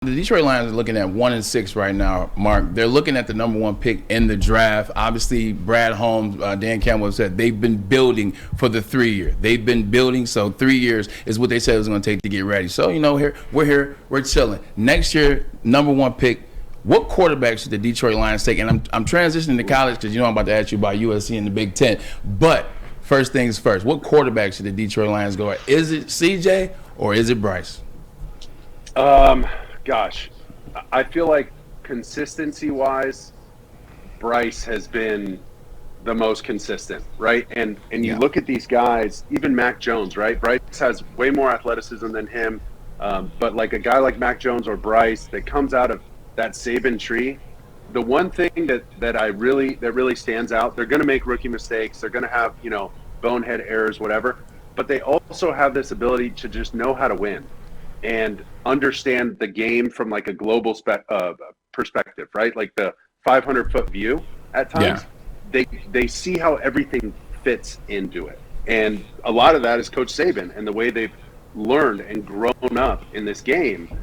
The Detroit Lions are looking at 1-6 right now, Mark. They're looking at the number 1 pick in the draft. Obviously, Brad Holmes, Dan Campbell said they've been building for the 3 year. They've been building, so 3 years is what they said it was going to take to get ready. So, we're chilling. Next year, number 1 pick. What quarterback should the Detroit Lions take? And I'm transitioning to college because I'm about to ask you about USC and the Big Ten. But first things first, what quarterback should the Detroit Lions go at? Is it CJ or is it Bryce? Gosh, I feel like consistency-wise, Bryce has been the most consistent, right? And you look at these guys, even Mac Jones, right? Bryce has way more athleticism than him, but like a guy like Mac Jones or Bryce that comes out of that Saban tree, the one thing that really stands out, they're going to make rookie mistakes, they're going to have bonehead errors, whatever, but they also have this ability to just know how to win and understand the game from like a global perspective, right? Like the 500-foot view at times. Yeah. They see how everything fits into it. And a lot of that is Coach Saban and the way they've learned and grown up in this game.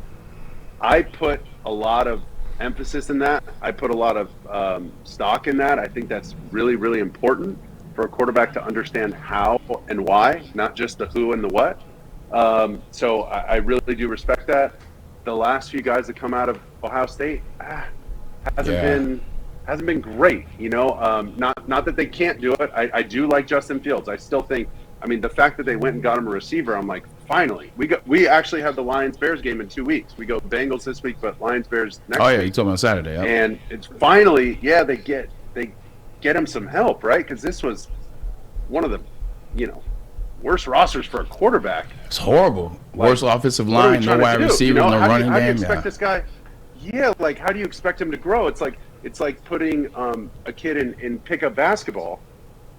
I put a lot of emphasis in that. I put a lot of stock in that. I think that's really, really important for a quarterback to understand how and why, not just the who and the what. So I really do respect that. The last few guys that come out of Ohio State hasn't been great. Not that they can't do it. I do like Justin Fields. I still think. The fact that they went and got him a receiver, I'm like, finally, we actually have the Lions-Bears game in 2 weeks. We go Bengals this week, but Lions-Bears next week. Oh yeah, you told me on Saturday. Yep. And it's finally, they get him some help, right? Because this was one of the, worst rosters for a quarterback. It's horrible. Worst offensive line, no wide receiver, no running game. How do you expect this guy? Yeah, like how do you expect him to grow? It's like putting a kid in pickup basketball,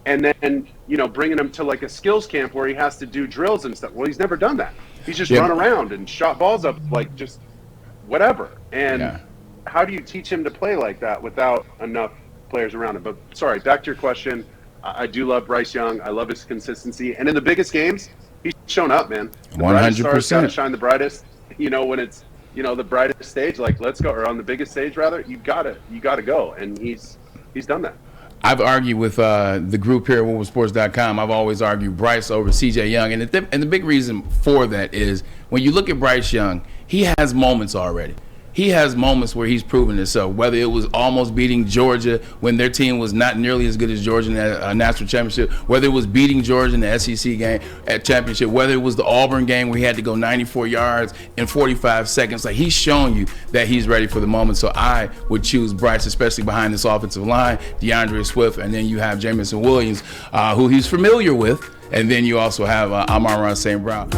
and then bringing him to like a skills camp where he has to do drills and stuff. Well, he's never done that. He's just run around and shot balls up like just whatever. And how do you teach him to play like that without enough players around him? But sorry, back to your question. I do love Bryce Young. I love his consistency. And in the biggest games, he's shown up, man. The 100%. Got to shine the brightest. When it's the brightest stage, like let's go, or on the biggest stage rather. You gotta go, and he's done that. I've argued with the group here at WoodwardSports.com. I've always argued Bryce over CJ Young, and the big reason for that is when you look at Bryce Young, he has moments already. He has moments where he's proven himself, whether it was almost beating Georgia when their team was not nearly as good as Georgia in the national championship, whether it was beating Georgia in the SEC game at championship, whether it was the Auburn game where he had to go 94 yards in 45 seconds. Like, he's shown you that he's ready for the moment. So I would choose Bryce, especially behind this offensive line, DeAndre Swift, and then you have Jamison Williams, who he's familiar with, and then you also have Amon-Ra St. Brown.